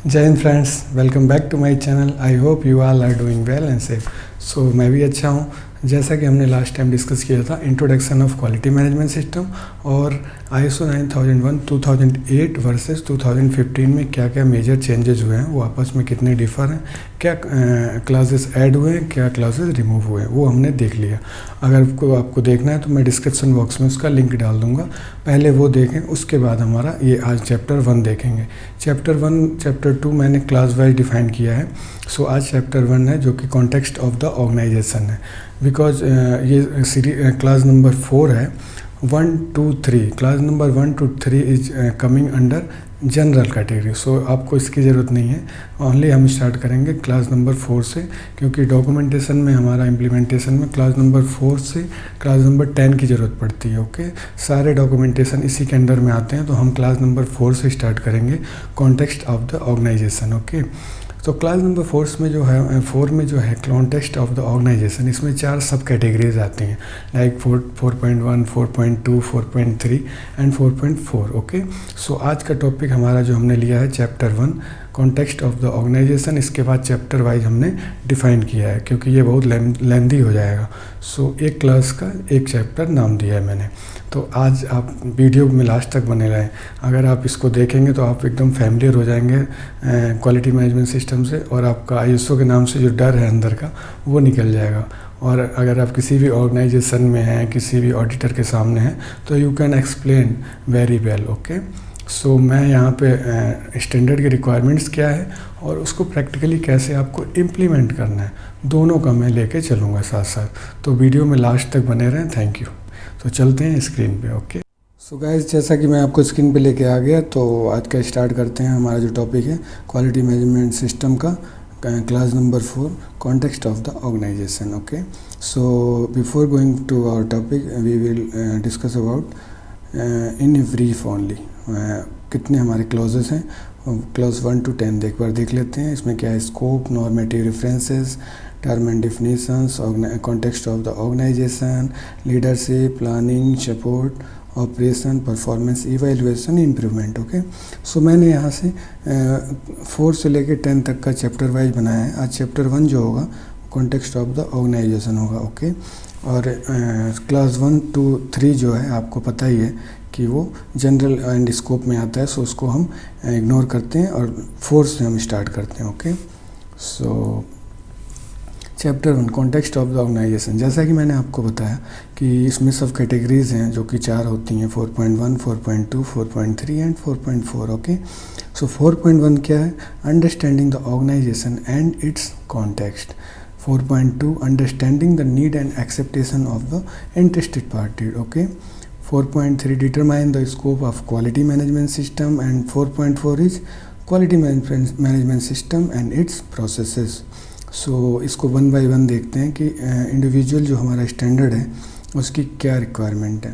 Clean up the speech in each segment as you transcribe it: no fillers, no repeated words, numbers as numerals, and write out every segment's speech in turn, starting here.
जय हिंद friends, welcome back to my channel. I hope you all are doing well and safe. So मैं भी अच्छा हूँ। जैसा कि हमने लास्ट टाइम डिस्कस किया था introduction of quality management system और ISO 9001 2008 वर्सेस 2015 में क्या क्या मेजर चेंजेस हुए हैं, वो आपस में कितने डिफर हैं, क्या क्लासेस ऐड हुए हैं, क्या क्लासेस रिमूव हुए हैं, वो हमने देख लिया। अगर आपको देखना है तो मैं डिस्क्रिप्शन बॉक्स में उसका लिंक डाल दूँगा, पहले वो देखें, उसके बाद हमारा ये आज चैप्टर 1 देखेंगे। चैप्टर 1 चैप्टर 2 मैंने क्लास वाइज डिफाइन किया है। सो आज चैप्टर 1 है जो कि कॉन्टेक्स्ट ऑफ द ऑर्गेनाइजेशन है। बिकॉज ये क्लास नंबर 4 है। 1 2 3 class number 1 to 3 is coming under general category. So आपको इसकी ज़रूरत नहीं है, ओनली हम स्टार्ट करेंगे क्लास नंबर 4 से, क्योंकि डॉक्यूमेंटेशन में हमारा इम्प्लीमेंटेशन में क्लास नंबर 4 से क्लास नंबर 10 की ज़रूरत पड़ती है। ओके, सारे डॉक्यूमेंटेशन इसी के अंडर में आते हैं, तो हम क्लास नंबर 4 से स्टार्ट करेंगे context of the organization. Okay, तो क्लास नंबर 4 में जो है 4 में जो है कॉन्टेक्स्ट ऑफ द ऑर्गेनाइजेशन, इसमें 4 सब कैटेगरीज आती हैं, लाइक 4.1 4.2 4.3 एंड 4.4। ओके, सो आज का टॉपिक हमारा जो हमने लिया है chapter 1 context of the organization. इसके बाद चैप्टर वाइज हमने डिफाइन किया है, क्योंकि ये बहुत लेंदी हो जाएगा। सो एक क्लास का एक चैप्टर नाम दिया है मैंने। तो आज आप वीडियो में लास्ट तक बने रहें। अगर आप इसको देखेंगे तो आप एकदम फैमिलियर हो जाएंगे क्वालिटी मैनेजमेंट सिस्टम से, और आपका ISO के नाम से जो डर है अंदर का वो निकल जाएगा। और अगर आप किसी भी ऑर्गेनाइजेशन में हैं, किसी भी ऑडिटर के सामने हैं, तो you can explain very well. Okay, so मैं यहाँ पे स्टैंडर्ड की रिक्वायरमेंट्स क्या है और उसको प्रैक्टिकली कैसे आपको इम्प्लीमेंट करना है, दोनों का मैं लेके चलूँगा साथ साथ। तो वीडियो में लास्ट तक बने रहें। Thank you. तो चलते हैं स्क्रीन पे। ओके, सो गाइस, जैसा कि मैं आपको स्क्रीन पे लेके आ गया, तो आज का स्टार्ट करते हैं। हमारा जो टॉपिक है क्वालिटी मैनेजमेंट सिस्टम का class number 4 context of the organization. Okay, so before going to our topic we will discuss about in brief only कितने हमारे क्लॉजेस हैं। क्लॉज 1 to 10 एक बार देख लेते हैं। इसमें क्या है, scope, normative references, term and definitions, context of the organization, leadership, planning, support, operation, performance, evaluation, improvement. Okay, so मैंने यहाँ से 4 से लेकर 10 तक का चैप्टर वाइज बनाया है। आज चैप्टर 1 जो होगा कॉन्टेक्स्ट ऑफ द ऑर्गेनाइजेशन होगा। ओके, और क्लास 1 to 3 जो है आपको पता ही है कि वो जनरल एंड स्कोप में आता है, सो उसको हम इग्नोर करते हैं और 4 से हम स्टार्ट करते हैं। Okay, so chapter 1 context of the organization. जैसा कि मैंने आपको बताया कि इसमें सब कैटेगरीज हैं जो कि 4 होती हैं, 4.1 4.2 4.3 एंड 4.4। ओके, सो 4.1 क्या है, understanding the organization and its context. 4.2 understanding the need and expectation of the interested party. Okay, 4.3 determine the scope of quality management system and 4.4 is quality management system and its processes। सो इसको 1 by 1 देखते हैं कि individual जो हमारा standard है उसकी क्या requirement है।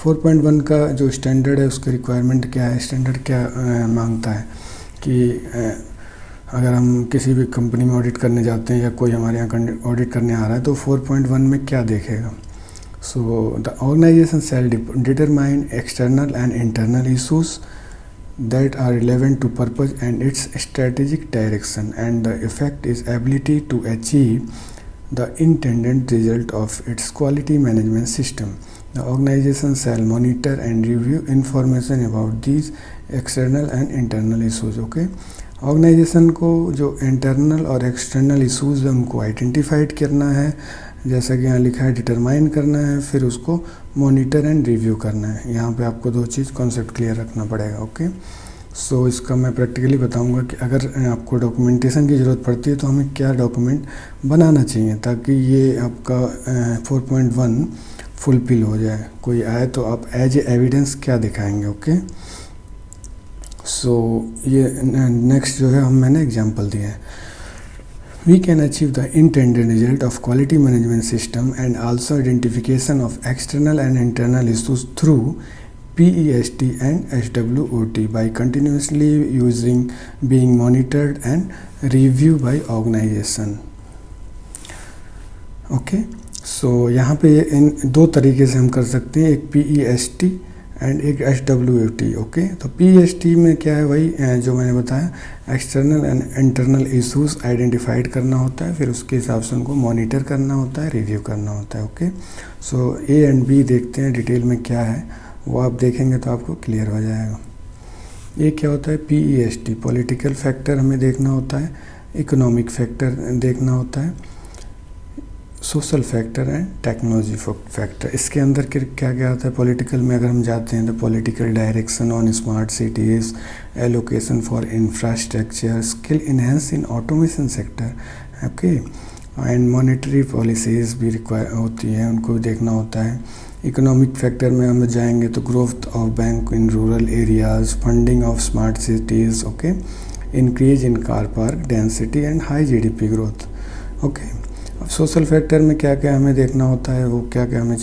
4.1 का जो स्टैंडर्ड है उसकी रिक्वायरमेंट क्या है, स्टैंडर्ड क्या मांगता है कि अगर हम किसी भी कंपनी में ऑडिट करने जाते हैं या कोई हमारे यहाँ ऑडिट करने आ रहा है, तो 4.1 में क्या देखेगा। So the organization shall determine external and internal issues that are relevant to purpose and its strategic direction, and the effect is ability to achieve the intended result of its quality management system. The organization shall monitor and review information about these external and internal issues. Okay, organization को जो internal और external issues है उनको identified करना है, जैसा कि यहाँ लिखा है डिटरमाइन करना है, फिर उसको मॉनिटर एंड रिव्यू करना है। यहाँ पे आपको 2 चीज़ कॉन्सेप्ट क्लियर रखना पड़ेगा। ओके, सो इसका मैं प्रैक्टिकली बताऊंगा कि अगर आपको डॉक्यूमेंटेशन की ज़रूरत पड़ती है तो हमें क्या डॉक्यूमेंट बनाना चाहिए ताकि ये आपका 4.1 फुलफिल हो जाए। कोई आए तो आप एज एविडेंस क्या दिखाएंगे। ओके, सो ये नेक्स्ट जो है मैंने एग्जांपल दिया है। We can achieve the intended result of quality management system and also identification of external and internal issues through PEST and SWOT by continuously using, being monitored and reviewed by organization। Okay, so यहाँ पे इन 2 तरीके से हम कर सकते हैं, एक PEST and एक HWOT। ओके, तो PST में क्या है, वही जो मैंने बताया, external and internal issues identified करना होता है, फिर उसके हिसाब से उनको मॉनिटर करना होता है, रिव्यू करना होता है। Okay, so A and B देखते हैं डिटेल में क्या है, वो आप देखेंगे तो आपको क्लियर हो जाएगा। ये क्या होता है, PEST, पॉलिटिकल फैक्टर हमें देखना होता है, इकोनॉमिक फैक्टर देखना होता है, social factor and technology factor. इसके अंदर क्या क्या आता है, पॉलिटिकल में अगर हम जाते हैं तो political direction on smart cities, allocation for infrastructure, skill enhance in automation sector. Okay, and monetary policies भी रिक्वायर होती हैं, उनको भी देखना होता है। इकोनॉमिक फैक्टर में हम जाएंगे तो growth of bank in rural areas, funding of smart cities, okay, increase in car park density and high GDP growth. Okay, अब सोशल फैक्टर में क्या क्या हमें देखना होता है, वो क्या क्या हमें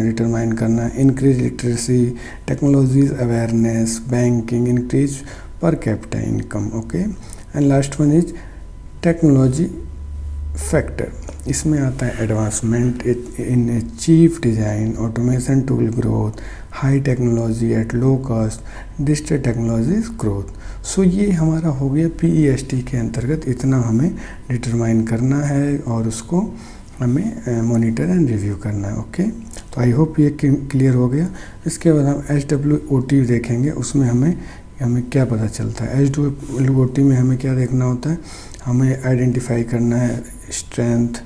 डिटरमाइन करना है, increase literacy, technologies awareness, banking, increase per capita income. Okay, and last one is technology factor. इसमें आता है advancement in cheap design, automation tool growth, high technology at low cost, digital technologies growth. So ये हमारा हो गया PEST के अंतर्गत, इतना हमें डिटरमाइन करना है और उसको हमें मॉनिटर एंड रिव्यू करना है। ओके, तो आई होप ये क्लियर हो गया। इसके बाद हम HWOT देखेंगे, उसमें हमें क्या पता चलता है। HWOT में हमें क्या देखना होता है, हमें आइडेंटिफाई करना है strength,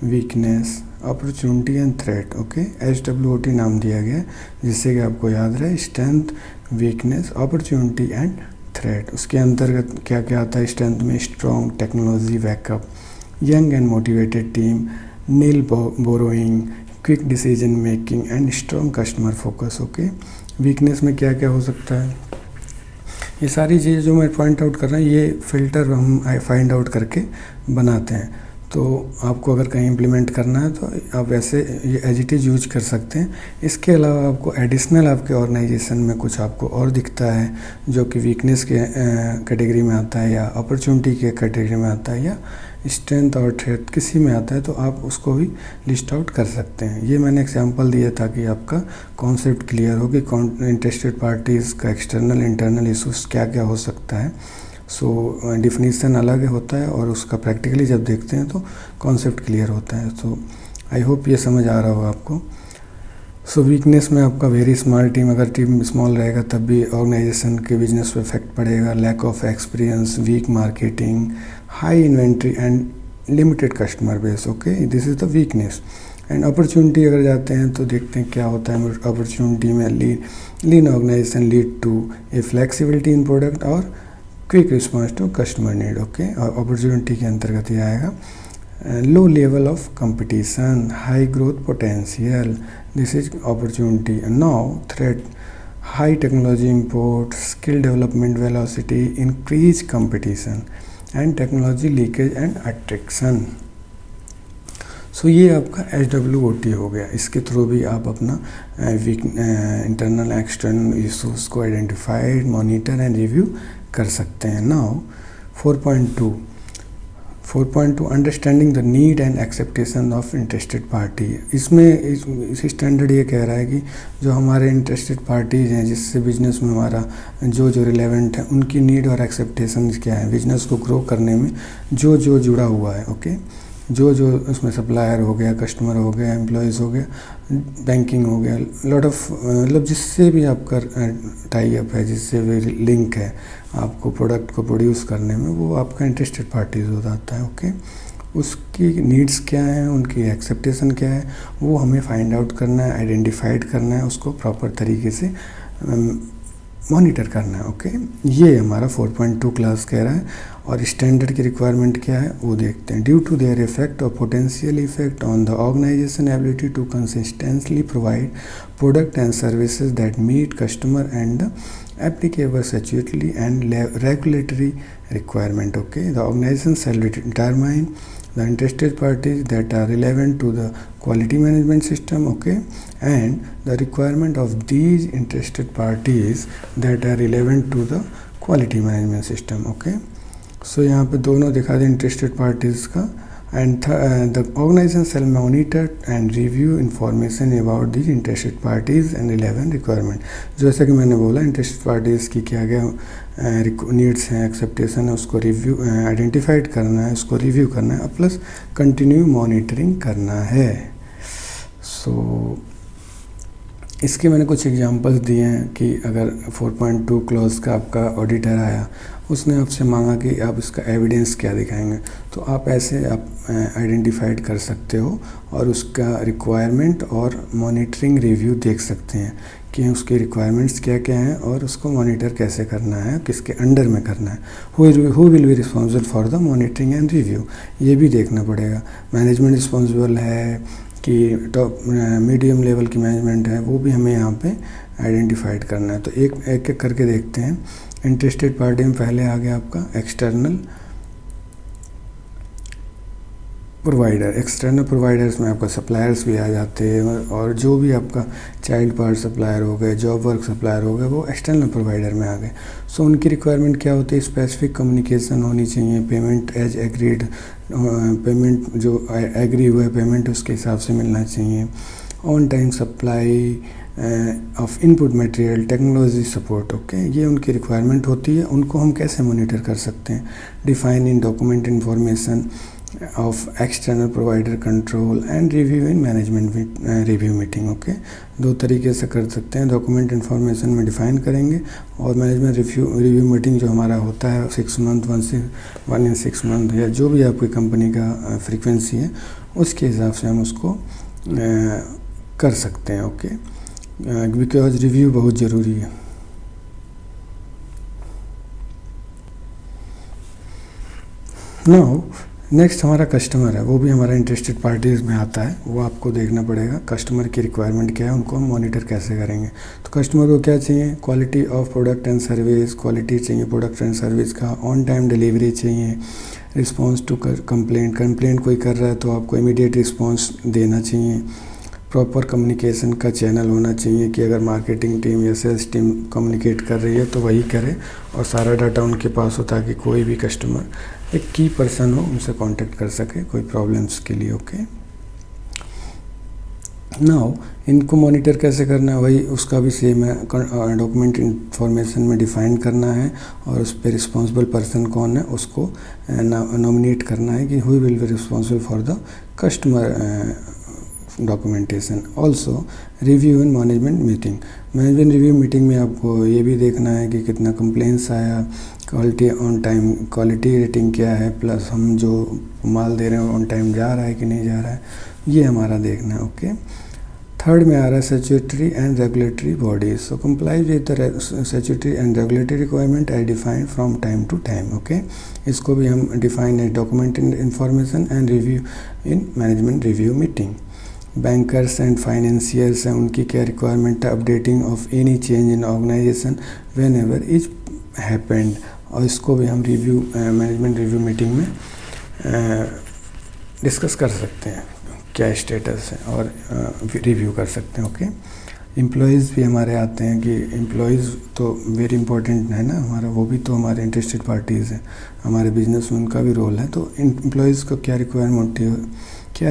weakness, opportunity and threat. Okay, HWOT नाम दिया गया है जिससे कि आपको याद रहे, strength, weakness, opportunity and threat. उसके अंतर्गत क्या क्या आता है, स्ट्रेंथ में strong technology backup, young and motivated team, nil borrowing, quick decision making and strong customer focus. Okay, weakness में क्या क्या हो सकता है, ये सारी चीज़ें जो मैं पॉइंट आउट कर रहा हूँ, ये फिल्टर हम फाइंड आउट करके बनाते हैं। तो आपको अगर कहीं इम्प्लीमेंट करना है तो आप वैसे ये एज इट इज़ यूज कर सकते हैं। इसके अलावा आपको एडिशनल आपके ऑर्गेनाइजेशन में कुछ आपको और दिखता है जो कि वीकनेस के कैटेगरी में आता है, या अपॉर्चुनिटी के कैटेगरी में आता है, या स्ट्रेंथ और थ्रेट किसी में आता है, तो आप उसको भी लिस्ट आउट कर सकते हैं। ये मैंने एग्जांपल दिया ताकि आपका कॉन्सेप्ट क्लियर हो कि इंटरेस्टेड पार्टीज़ का एक्सटर्नल इंटरनल इशूज़ क्या क्या हो सकता है। सो डिफिनीसन अलग होता है और उसका प्रैक्टिकली जब देखते हैं तो कॉन्सेप्ट क्लियर होता है। तो आई होप ये समझ आ रहा होगा आपको। सो वीकनेस में आपका वेरी स्मॉल टीम, अगर टीम स्मॉल रहेगा तब भी ऑर्गेनाइजेशन के बिजनेस पे इफेक्ट पड़ेगा। Lack of experience, weak marketing, high inventory and limited customer base. Okay, this is the weakness. And opportunity अगर जाते हैं तो देखते हैं क्या होता है। अपॉर्चुनिटी में lean organization lead to a flexibility in product और quick response to customer need. Okay, और अपॉर्चुनिटी के अंतर्गत ये आएगा। Low level of competition, high growth potential, this is opportunity. Now threat, high technology import, skill development velocity, increase competition and technology leakage and attraction. So ये आपका HWOT हो गया। इसके थ्रू भी आप अपना इंटरनल एक्सटर्नल इशूज़ को identified, monitor and review कर सकते हैं। Now 4.2 understanding the need and expectation of interested party. इसमें इस स्टैंडर्ड ये कह रहा है कि जो हमारे इंटरेस्टेड पार्टीज़ हैं, जिससे बिजनेस में हमारा जो रिलेवेंट है, उनकी नीड और एक्सेप्टेशन क्या है, बिजनेस को ग्रो करने में जो जुड़ा हुआ है। ओके, जो उसमें सप्लायर हो गया, कस्टमर हो गया, एम्प्लॉयज़ हो गया, बैंकिंग हो गया, लॉट ऑफ मतलब जिससे भी आपका टाई अप है, जिससे भी लिंक है आपको प्रोडक्ट को प्रोड्यूस करने में, वो आपका इंटरेस्टेड पार्टीज हो जाता है। ओके, उसकी नीड्स क्या हैं, उनकी एक्सेप्टेशन क्या है, वो हमें फाइंड आउट करना है, आइडेंटिफाइड करना है, उसको प्रॉपर तरीके से मॉनिटर करना है। ओके, ये हमारा 4.2 क्लास कह रहा है। और स्टैंडर्ड की रिक्वायरमेंट क्या है वो देखते हैं। ड्यू टू देयर इफेक्ट और potential effect on the organization ability to consistently provide product and services that meet customer and the applicable statutory and regulatory requirement. Okay, the organization shall determine the interested parties that are relevant to the quality management system. Okay, and the requirement of these interested parties that are relevant to the quality management system. Okay, so यहाँ पे दोनों दिखा दें interested parties का and the organization shall monitor and review information about these interested parties and relevant requirement। जैसा कि मैंने बोला इंटरेस्टेड पार्टीज़ की क्या क्या नीड्स हैं, एक्सेप्टेशन है, उसको रिव्यू आइडेंटिफाइड करना है, उसको रिव्यू करना है, प्लस कंटिन्यू मॉनिटरिंग करना है। सो इसके मैंने कुछ एग्जांपल्स दिए हैं कि अगर 4.2 क्लॉज का आपका ऑडिटर आया, उसने आपसे मांगा कि आप इसका एविडेंस क्या दिखाएंगे, तो आप ऐसे आप आइडेंटिफाइड कर सकते हो और उसका रिक्वायरमेंट और मॉनिटरिंग रिव्यू देख सकते हैं कि उसके रिक्वायरमेंट्स क्या क्या हैं और उसको मॉनिटर कैसे करना है, किसके अंडर में करना है, who will be responsible for the monitoring and review, ये भी देखना पड़ेगा। मैनेजमेंट रिस्पॉन्सिबल है कि टॉप मीडियम लेवल की मैनेजमेंट है, वो भी हमें यहाँ पे आइडेंटिफाइड करना है। तो एक एक करके देखते हैं। इंटरेस्टेड पार्टी में पहले आ गया आपका एक्सटर्नल प्रोवाइडर। एक्सटर्नल प्रोवाइडर्स में आपका सप्लायर्स भी आ जाते हैं और जो भी आपका चाइल्ड पार्ट सप्लायर हो गए, जॉब वर्क सप्लायर हो गए, वो एक्सटर्नल प्रोवाइडर में आ गए। सो उनकी रिक्वायरमेंट क्या होती है, स्पेसिफिक कम्युनिकेशन होनी चाहिए, पेमेंट एज एग्रीड, पेमेंट जो एग्री हुआ है पेमेंट उसके हिसाब से मिलना चाहिए, on time supply of input material, technology support. Okay, ये उनकी रिक्वायरमेंट होती है। उनको हम कैसे मॉनिटर कर सकते हैं, define in document information of external provider control and review in management review meeting. Okay, दो तरीके से कर सकते हैं। डॉक्यूमेंट इन्फॉर्मेशन में डिफ़ाइन करेंगे और मैनेजमेंट रिव्यू मीटिंग जो हमारा होता है 6 मंथ 1 इन 6 मंथ या जो भी आपकी कंपनी का फ्रीक्वेंसी है उसके हिसाब से हम उसको कर सकते हैं। ओके, बिकॉज रिव्यू बहुत ज़रूरी है। नाउ नेक्स्ट हमारा कस्टमर है, वो भी हमारा इंटरेस्टेड पार्टीज़ में आता है। वो आपको देखना पड़ेगा कस्टमर की रिक्वायरमेंट क्या है, उनको हम मॉनिटर कैसे करेंगे। तो कस्टमर को क्या चाहिए, quality of product and service, quality चाहिए प्रोडक्ट एंड सर्विस का, ऑन टाइम डिलीवरी चाहिए, रिस्पॉन्स टू कंप्लेंट कोई कर रहा है तो आपको इमीडिएट रिस्पॉन्स देना चाहिए, प्रॉपर कम्युनिकेशन का चैनल होना चाहिए कि अगर मार्केटिंग टीम या सेल्स टीम कम्युनिकेट कर रही है तो वही करे और सारा डाटा उनके पास हो ताकि कोई भी कस्टमर एक की पर्सन हो उनसे कांटेक्ट कर सके कोई प्रॉब्लम्स के लिए। ओके, नाउ इनको मॉनिटर कैसे करना है, वही उसका भी सेम है। डॉक्यूमेंट इन्फॉर्मेशन में डिफ़ाइन करना है और उस पर रिस्पॉन्सिबल पर्सन कौन है उसको नॉमिनेट करना है कि who will be responsible for the customer documentation. Also review in management review meeting में आपको ये भी देखना है कि कितना कंप्लेंट्स आया, quality on time, quality rating क्या है, प्लस हम जो माल दे रहे हैं ऑन टाइम जा रहा है कि नहीं जा रहा है, ये हमारा देखना है। ओके, थर्ड में आ रहा है statutory and regulatory bodies. So comply with the statutory and regulatory requirement as defined from time to time. Okay, इसको भी हम define as document information and review in management review meeting. Bankers and financiers हैं, उनकी क्या requirement है, updating of any change in organization whenever is happened, और इसको भी हम रिव्यू मैनेजमेंट रिव्यू मीटिंग में डिस्कस कर सकते हैं क्या स्टेटस है और रिव्यू कर सकते हैं। ओके, एम्प्लॉयज़ भी हमारे आते हैं कि एम्प्लॉयज़ तो वेरी इंपॉर्टेंट है ना हमारा, वो भी तो हमारे इंटरेस्टेड पार्टीज़ हैं, हमारे बिजनेस में उनका भी रोल है। तो एम्प्लॉयज़ को क्या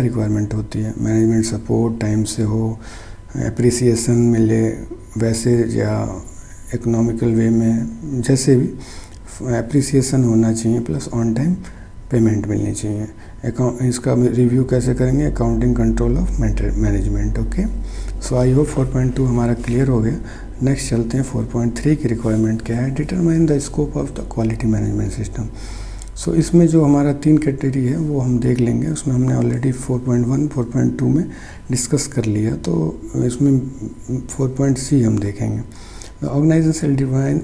रिक्वायरमेंट होती है, मैनेजमेंट सपोर्ट टाइम से हो, एप्रिसिएशन मिले वैसे या इकोनॉमिकल वे में, जैसे भी एप्रिसिएशन होना चाहिए, प्लस ऑन टाइम पेमेंट मिलनी चाहिए। इसका रिव्यू कैसे करेंगे, accounting control of management. Okay, so I hope 4.2 हमारा क्लियर हो गया। नेक्स्ट चलते हैं 4.3 की रिक्वायरमेंट क्या है, determine the scope of the quality management system. So इसमें जो हमारा 3 कैटेगरी है वो हम देख लेंगे, उसमें हमने ऑलरेडी 4.1 4.2 में डिस्कस कर लिया, तो इसमें 4.3 हम देखेंगे। The organization shall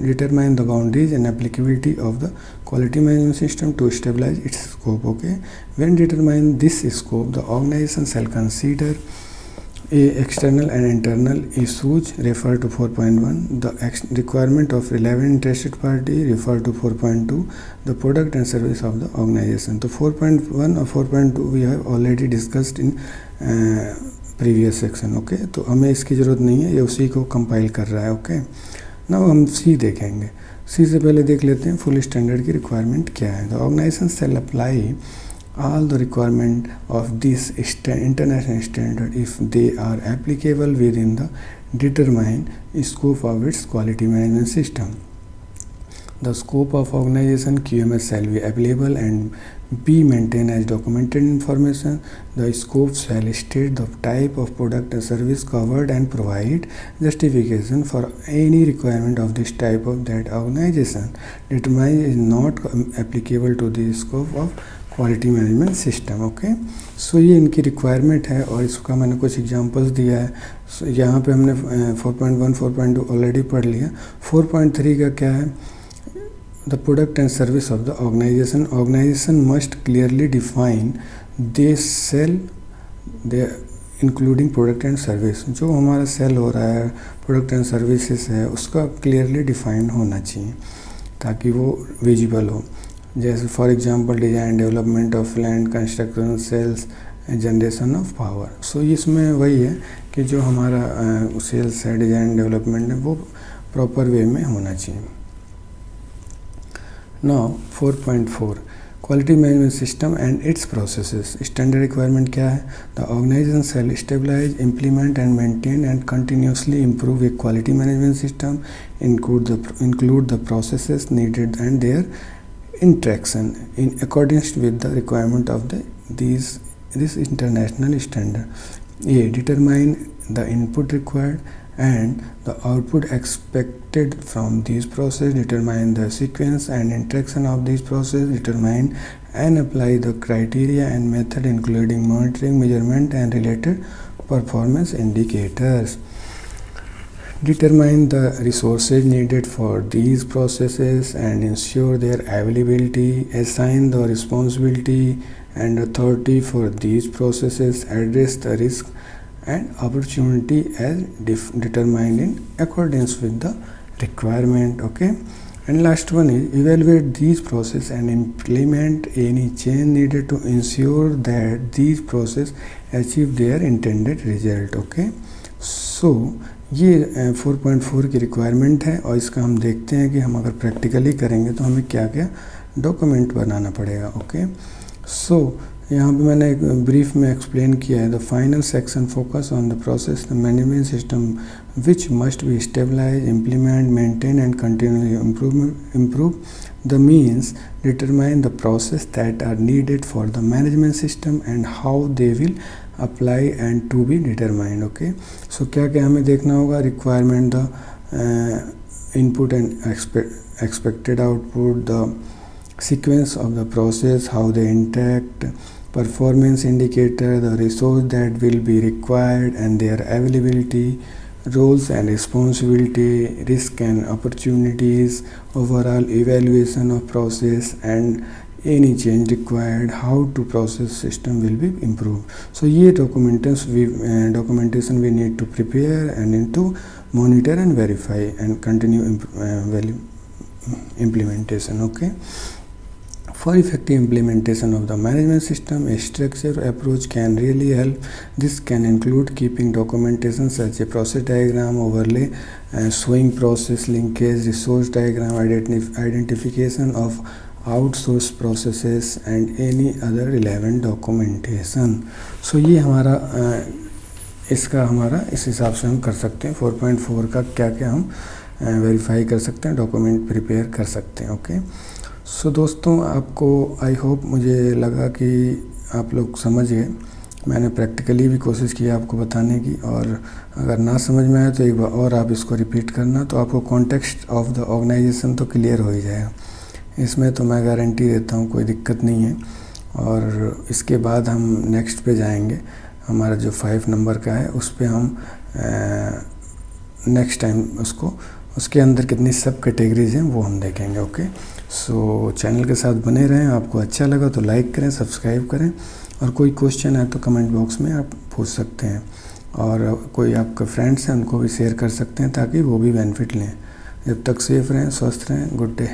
determine the boundaries and applicability of the quality management system to stabilize its scope. Okay, when determine this scope, the organization shall consider external and internal issues refer to 4.1, the requirement of relevant interested party refer to 4.2, the product and service of the organization. So 4.1 और 4.2 we have already discussed in previous section. Okay, तो हमें इसकी ज़रूरत नहीं है, ये उसी को कंपाइल कर रहा है। ओके, नाउ हम सी देखेंगे। सी से पहले देख लेते हैं फुल स्टैंडर्ड की रिक्वायरमेंट क्या है। The organization shall apply all the requirement of this international standard if they are applicable within the determined scope of its quality management system. The scope of organization QMS shall be available and be maintained as documented information. The scope shall state the type of product or service covered and provide justification for any requirement of this type of that organization. Determined is not applicable to the scope of quality management system. Okay, so ये इनकी requirement है और इसका मैंने कुछ examples दिया है। यहाँ पे हमने 4.1 4.2 ऑलरेडी पढ़ लिया। 4.3 का क्या है? The product and service of the organization. Organization must clearly define they sell their including product and service. जो हमारा सेल हो रहा है प्रोडक्ट एंड सर्विसेज है उसका क्लियरली डिफाइन होना चाहिए ताकि वो विजिबल हो। जैसे for example design development of land, construction, sales, generation of power. So इसमें वही है कि जो हमारा सेल्स है, डिज़ाइन डेवलपमेंट है, वो प्रॉपर वे में होना चाहिए। Now 4.4 quality management system and its processes. Standard requirement क्या है? The organization shall stabilize, implement and maintain and continuously improve a quality management system, include the processes needed and their interaction in accordance with the requirement of this international standard. A. Determine the input required and the output expected from these process. Determine the sequence and interaction of these process. Determine and apply the criteria and method including monitoring, measurement and related performance indicators. Determine the resources needed for these processes and ensure their availability. Assign the responsibility and authority for these processes. Address the risk and opportunity as determined in accordance with the requirement. Okay, and last one is evaluate these process and implement any change needed to ensure that these process achieve their intended result. Okay, so ये 4.4 की requirement है और इसका हम देखते हैं कि हम अगर प्रैक्टिकली करेंगे तो हमें क्या क्या डॉक्यूमेंट बनाना पड़ेगा। ओके, सो यहाँ पे मैंने एक ब्रीफ में एक्सप्लेन किया है। The final section focus on the process the management system which must be stabilize, implement, maintain and continuously improve the means, determine the process that are needed for the management system and how they will apply and to be determined. Okay, so क्या क्या हमें देखना होगा? requirement, the input and expected output, the sequence of the process, how they interact, performance indicator, the resource that will be required and their availability, roles and responsibility, risk and opportunities, overall evaluation of process and any change required, how to process system will be improved. So ये documentation we need to prepare and need to monitor and verify and continue implementation. Okay, for effective implementation of the management system, a structured approach can really help. This can include keeping documentation such as process diagram, overlay, showing process linkage, resource diagram, identification of outsourced processes and any other relevant documentation. So ये हमारा इसका हमारा इस हिसाब से हम कर सकते हैं। 4.4 का क्या क्या हम वेरीफाई कर सकते हैं, डॉक्यूमेंट प्रिपेयर कर सकते हैं। ओके, सो दोस्तों आपको आई होप मुझे लगा कि आप लोग समझ गए। मैंने प्रैक्टिकली भी कोशिश की आपको बताने की, और अगर ना समझ में आए तो एक बार और आप इसको रिपीट करना, तो आपको कॉन्टेक्स्ट ऑफ द ऑर्गेनाइजेशन तो क्लियर हो ही जाएगा। इसमें तो मैं गारंटी देता हूँ, कोई दिक्कत नहीं है। और इसके बाद हम नेक्स्ट पे जाएंगे, हमारा जो 5 नंबर का है उस पे हम नेक्स्ट टाइम उसके अंदर कितनी सब कैटेगरीज हैं वो हम देखेंगे। ओके, सो चैनल के साथ बने रहें। आपको अच्छा लगा तो लाइक करें, सब्सक्राइब करें, और कोई क्वेश्चन है तो कमेंट बॉक्स में आप पूछ सकते हैं, और कोई आपके फ्रेंड्स हैं उनको भी शेयर कर सकते हैं ताकि वो भी बेनिफिट लें। जब तक सेफ रहें, स्वस्थ रहें। Good day.